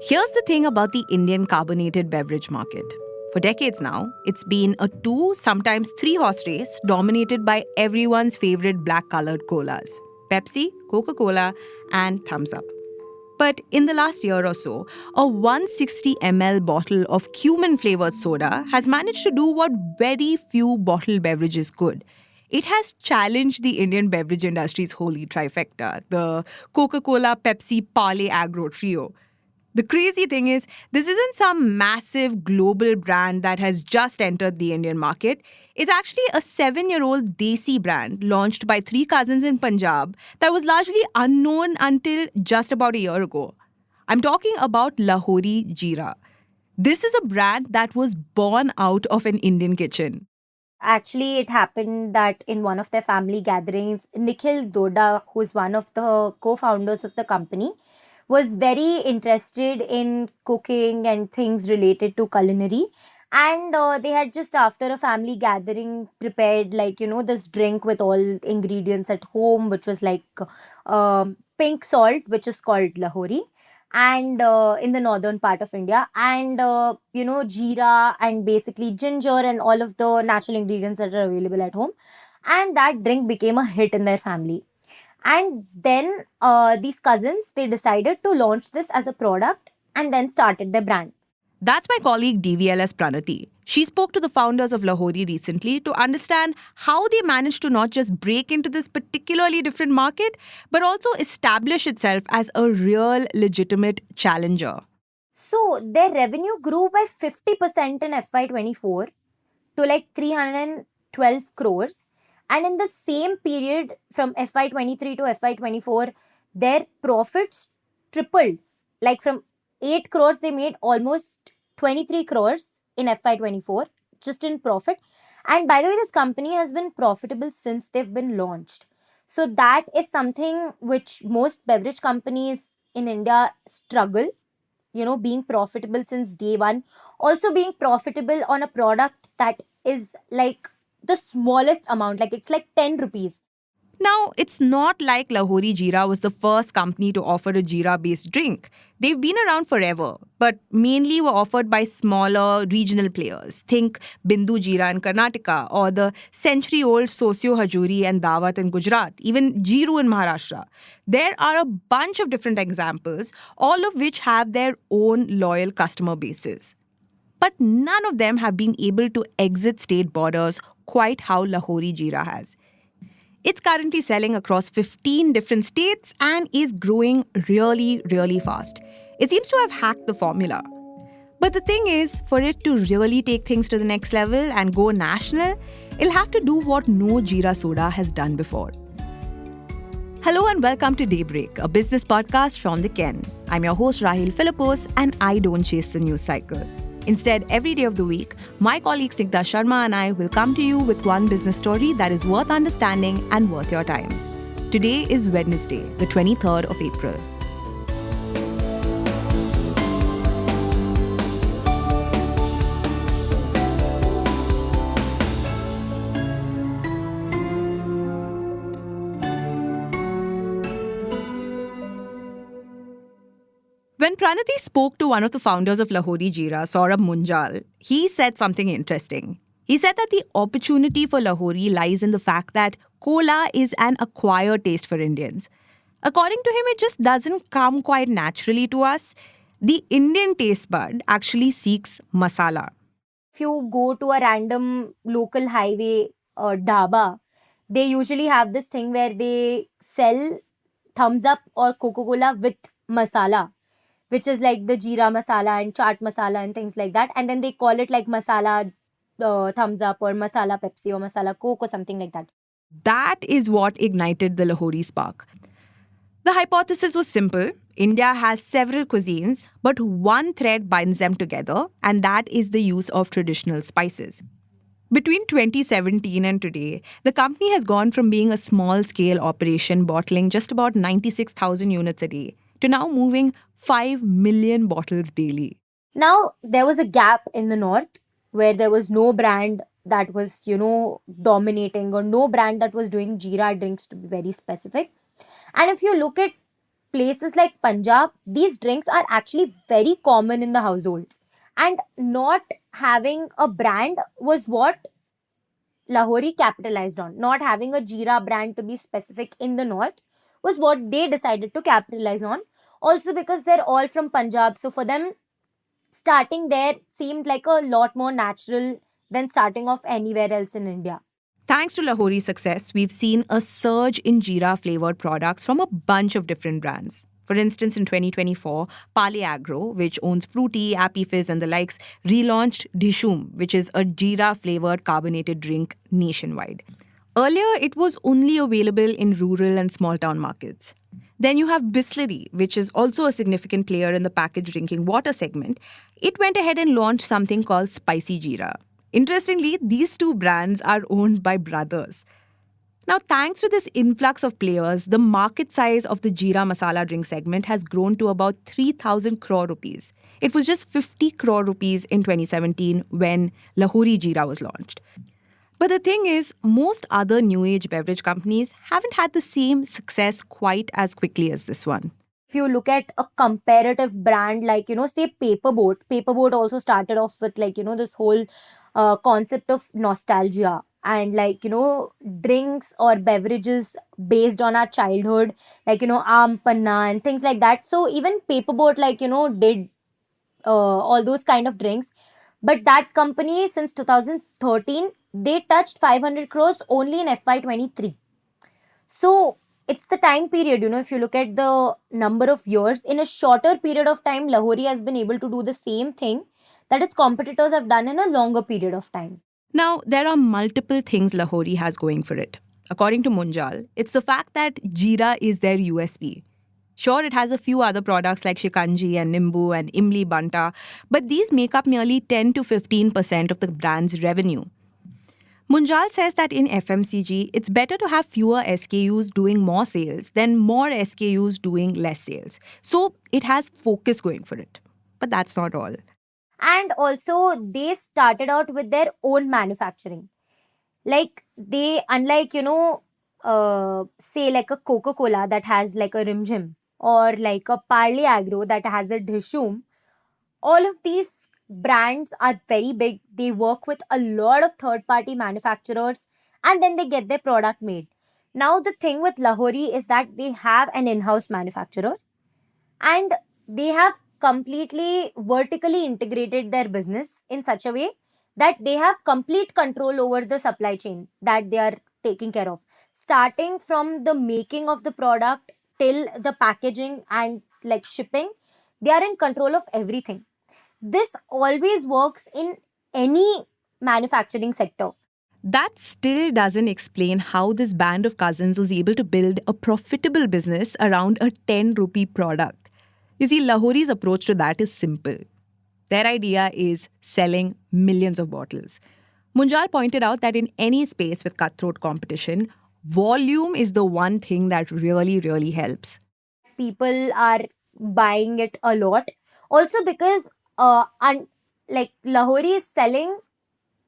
Here's the thing about the Indian carbonated beverage market. For decades now, it's been a two, sometimes three horse race dominated by everyone's favorite black colored colas Pepsi, Coca Cola, and Thumbs Up. But in the last year or so, a 160 ml bottle of cumin flavored soda has managed to do what very few bottled beverages could. It has challenged the Indian beverage industry's holy trifecta, the Coca Cola, Pepsi, Parle Agro trio. The crazy thing is, this isn't some massive global brand that has just entered the Indian market. It's actually a 7-year-old Desi brand launched by three cousins in Punjab that was largely unknown until just about a year ago. I'm talking about Lahori Jeera. This is a brand that was born out of an Indian kitchen. Actually, it happened that in one of their family gatherings, Nikhil Doda, who's one of the co founders of the company, was very interested in cooking and things related to culinary. And they had just after a family gathering prepared, like, this drink with all ingredients at home, which was like pink salt, which is called Lahori and in the northern part of India, and jeera and basically ginger and all of the natural ingredients that are available at home. And that drink became a hit in their family. And then these cousins they decided to launch this as a product and then started their brand. That's my colleague DVLS Pranati. She spoke to the founders of Lahori recently to understand how they managed to not just break into this particularly different market, but also establish itself as a real legitimate challenger. So their revenue grew by 50% in FY24 to like 312 crores. And in the same period from FY23 to FY24, their profits tripled. Like from 8 crores, they made almost 23 crores in FY24 just in profit. And by the way, this company has been profitable since they've been launched. So that is something which most beverage companies in India struggle, being profitable since day one, also being profitable on a product that is like the smallest amount, like it's like 10 rupees. Now, it's not like Lahori Jeera was the first company to offer a jeera based drink. They've been around forever, but mainly were offered by smaller regional players. Think Bindu Jeera in Karnataka or the century old Sosyo Hajuri and Dawat in Gujarat, even Jiru in Maharashtra. There are a bunch of different examples, all of which have their own loyal customer bases. But none of them have been able to exit state borders quite how Lahori Jeera has. It's currently selling across 15 different states and is growing really, really fast. It seems to have hacked the formula. But the thing is, for it to really take things to the next level and go national, it'll have to do what no Jeera soda has done before. Hello and welcome to Daybreak, a business podcast from the Ken. I'm your host Rahil Philippos and I don't chase the news cycle. Instead, every day of the week, my colleague Snigdha Sharma and I will come to you with one business story that is worth understanding and worth your time. Today is Wednesday, the 23rd of April. When Pranati spoke to one of the founders of Lahori Jeera, Saurabh Munjal, he said something interesting. He said that the opportunity for Lahori lies in the fact that cola is an acquired taste for Indians. According to him, it just doesn't come quite naturally to us. The Indian taste bud actually seeks masala. If you go to a random local highway or dhaba, they usually have this thing where they sell thumbs up or Coca-Cola with masala, which is like the jeera masala and chaat masala and things like that. And then they call it like masala thumbs up or masala Pepsi or masala Coke or something like that. That is what ignited the Lahori spark. The hypothesis was simple. India has several cuisines, but one thread binds them together, and that is the use of traditional spices. Between 2017 and today, the company has gone from being a small scale operation bottling just about 96,000 units a day to now moving 5 million bottles daily. Now, there was a gap in the north where there was no brand that was, dominating or no brand that was doing jeera drinks to be very specific. And if you look at places like Punjab, these drinks are actually very common in the households. And not having a brand was what Lahori capitalized on. Not having a Jeera brand to be specific in the north was what they decided to capitalize on. Also, because they're all from Punjab, so for them, starting there seemed like a lot more natural than starting off anywhere else in India. Thanks to Lahori's success, we've seen a surge in jeera flavored products from a bunch of different brands. For instance, in 2024, Pale Agro, which owns Fruity, Appy Fizz, and the likes, relaunched Dishum, which is a jeera flavored carbonated drink nationwide. Earlier, it was only available in rural and small town markets. Then you have Bisleri, which is also a significant player in the packaged drinking water segment. It went ahead and launched something called Spicy Jeera. Interestingly, these two brands are owned by brothers. Now, thanks to this influx of players, the market size of the Jeera Masala drink segment has grown to about 3,000 crore rupees. It was just 50 crore rupees in 2017 when Lahori Jeera was launched. But the thing is, most other new age beverage companies haven't had the same success quite as quickly as this one. If you look at a comparative brand like, say Paperboat also started off with like, this whole concept of nostalgia and like, drinks or beverages based on our childhood, like, Aam Panna and things like that. So even Paperboat, like, did all those kind of drinks. But that company since 2013, they touched 500 crores only in FY23. So it's the time period, if you look at the number of years, in a shorter period of time, Lahori has been able to do the same thing that its competitors have done in a longer period of time. Now, there are multiple things Lahori has going for it. According to Munjal, it's the fact that Jeera is their USP. Sure, it has a few other products like Shikanji and Nimbu and Imli Banta, but these make up nearly 10 to 15% of the brand's revenue. Munjal says that in FMCG, it's better to have fewer SKUs doing more sales than more SKUs doing less sales. So it has focus going for it. But that's not all. And also, they started out with their own manufacturing. Like, they, unlike, say like a Coca-Cola that has like a Rimjim or like a Parley Agro that has a Dhishum, all of these brands are very big. They work with a lot of third-party manufacturers and then they get their product made. Now, the thing with Lahori is that they have an in-house manufacturer and they have completely vertically integrated their business in such a way that they have complete control over the supply chain that they are taking care of, starting from the making of the product till the packaging and like shipping. They are in control of everything. This always works in any manufacturing sector. That still doesn't explain how this band of cousins was able to build a profitable business around a 10 rupee product. You see, Lahori's approach to that is simple. Their idea is selling millions of bottles. Munjal pointed out that in any space with cutthroat competition, volume is the one thing that really, really helps. People are buying it a lot. Also because like Lahori is selling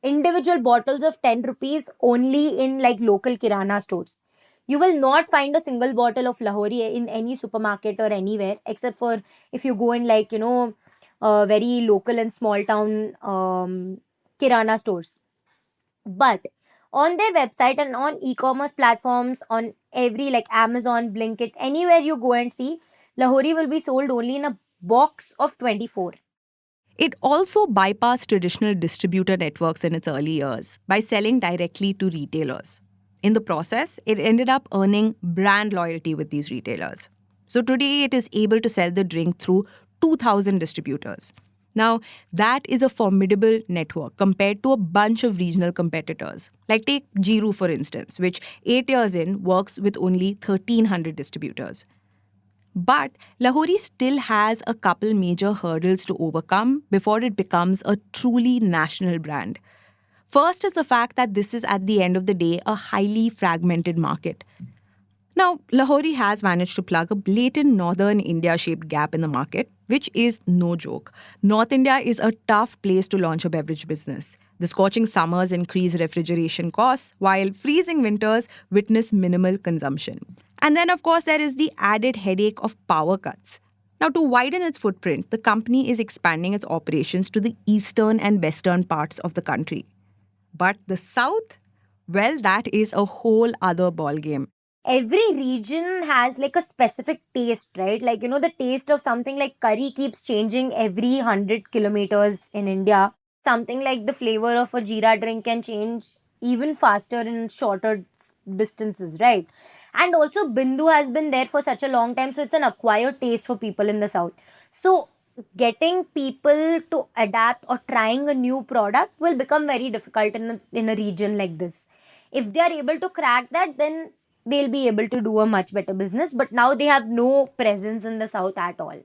individual bottles of 10 rupees only in like local kirana stores. You will not find a single bottle of Lahori in any supermarket or anywhere except for if you go in like, very local and small town kirana stores. But on their website and on e-commerce platforms, on every like Amazon, Blinkit, anywhere you go and see, Lahori will be sold only in a box of 24. It also bypassed traditional distributor networks in its early years by selling directly to retailers. In the process, it ended up earning brand loyalty with these retailers. So today, it is able to sell the drink through 2,000 distributors. Now, that is a formidable network compared to a bunch of regional competitors. Like take Jiru, for instance, which 8 years in works with only 1,300 distributors. But Lahori still has a couple major hurdles to overcome before it becomes a truly national brand. First is the fact that this is at the end of the day a highly fragmented market. Now, Lahori has managed to plug a blatant northern India-shaped gap in the market, which is no joke. North India is a tough place to launch a beverage business. The scorching summers increase refrigeration costs, while freezing winters witness minimal consumption. And then, of course, there is the added headache of power cuts. Now, to widen its footprint, the company is expanding its operations to the eastern and western parts of the country. But the south? Well, that is a whole other ballgame. Every region has like a specific taste, right? Like, the taste of something like curry keeps changing every 100 kilometers in India. Something like the flavor of a jeera drink can change even faster in shorter distances, right? And also, Bindu has been there for such a long time, so it's an acquired taste for people in the south. So, getting people to adapt or trying a new product will become very difficult in a region like this. If they are able to crack that, then they'll be able to do a much better business. But now they have no presence in the south at all.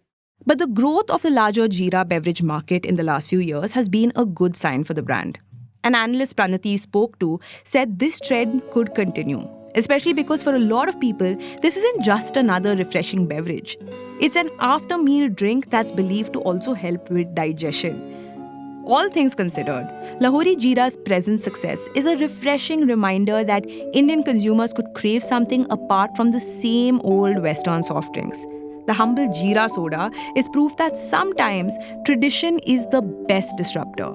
But the growth of the larger jeera beverage market in the last few years has been a good sign for the brand. An analyst Pranati spoke to said this trend could continue, especially because for a lot of people, this isn't just another refreshing beverage. It's an after-meal drink that's believed to also help with digestion. All things considered, Lahori Jeera's present success is a refreshing reminder that Indian consumers could crave something apart from the same old Western soft drinks. The humble Jeera soda is proof that sometimes tradition is the best disruptor.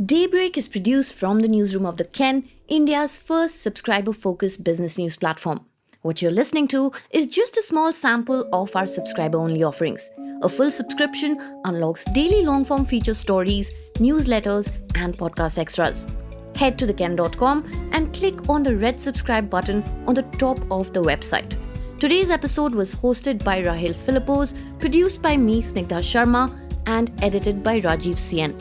Daybreak is produced from the newsroom of The Ken, India's first subscriber-focused business news platform. What you're listening to is just a small sample of our subscriber-only offerings. A full subscription unlocks daily long-form feature stories, newsletters, and podcast extras. Head to theken.com and click on the red subscribe button on the top of the website. Today's episode was hosted by Rahil Philippos, produced by me, Snigdha Sharma, and edited by Rajiv CN.